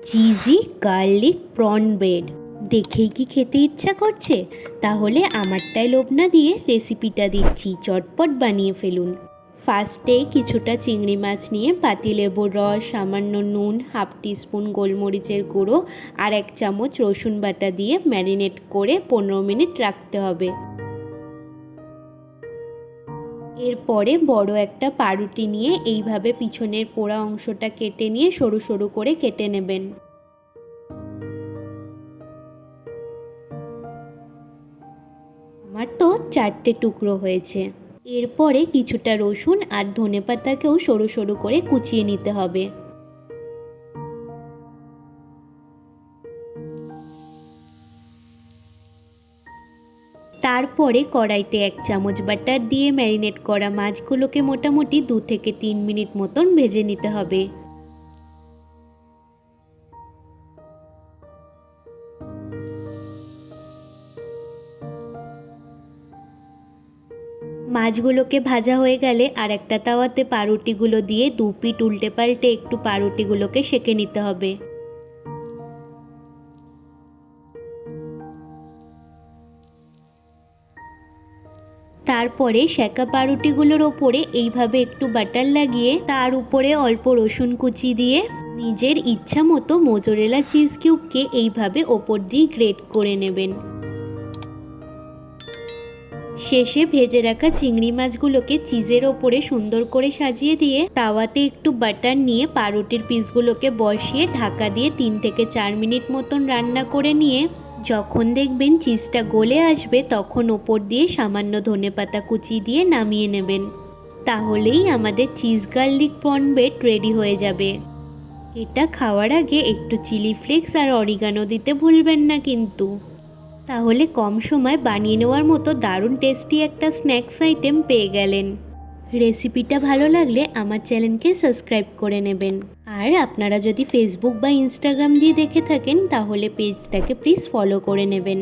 Cheesy garlic prawn bread দেখেই কি খেতে ইচ্ছা করছে? তাহলে আমারটায় লোভ না দিয়ে রেসিপিটা দিচ্ছি, চটপট বানিয়ে ফেলুন। ফার্স্টে কিছুটা চিংড়ি মাছ নিয়ে পাতিলেবুর রস, সামান্য নুন, হাফ টিস্পুন গোলমরিচের গুঁড়ো আর 1 চামচ রসুন বাটা দিয়ে ম্যারিনেট করে 15 মিনিট রাখতে হবে। এরপরে বড় একটা পাউরুটি নিয়ে এইভাবে পিছনের পোড়া অংশটা কেটে নিয়ে সরু সরু করে কেটে নেবেন। আমার তো 4টে টুকরো হয়েছে। এরপরে কিছুটা রসুন আর ধনেপাতাকেও সরু সরু করে কুচিয়ে নিতে হবে। তারপরে কড়াইতে 1 চামচ বাটার দিয়ে ম্যারিনেট করা মাছগুলোকে মোটামুটি 2 থেকে 3 মিনিট মতন ভেজে নিতে হবে। মাছগুলোকে ভাজা হয়ে গেলে আর একটা তাওয়াতে পাউরুটিগুলো দিয়ে 2 পিঠ উল্টে পাল্টে একটু পাউরুটিগুলোকে সেঁকে নিতে হবে। তারপরে সেঁকা পাউরুটিগুলোর ওপরে এইভাবে একটু বাটার লাগিয়ে তার উপরে অল্প রসুন কুচি দিয়ে নিজের ইচ্ছা মতো মোজরেলা চিজ কিউবকে এইভাবে ওপর দিয়ে গ্রেট করে নেবেন। শেষে ভেজে রাখা চিংড়ি মাছগুলোকে চিজের ওপরে সুন্দর করে সাজিয়ে দিয়ে তাওয়াতে একটু বাটার নিয়ে পাউরুটির পিসগুলোকে বসিয়ে ঢাকা দিয়ে 3 থেকে 4 মিনিট মতন রান্না করে নিয়ে যখন দেখবেন চিজটা গলে আসবে তখন ওপর দিয়ে সামান্য ধনেপাতা কুচি দিয়ে নামিয়ে নেবেন। তাহলেই আমাদের cheese garlic prawn bread ready হয়ে যাবে। এটা খাওয়ার আগে একটু চিলি ফ্লেক্স আর অরিগানো দিতে ভুলবেন না কিন্তু। তাহলে কম সময় বানিয়ে নেওয়ার মতো দারুণ টেস্টি একটা স্ন্যাক্স আইটেম পেয়ে গেলেন। রেসিপিটা ভালো লাগলে আমার চ্যানেলকে সাবস্ক্রাইব করে নেবেন। আর আপনারা যদি ফেসবুক বা ইনস্টাগ্রাম দিয়ে দেখে থাকেন তাহলে পেজটাকে প্লিজ ফলো করে নেবেন।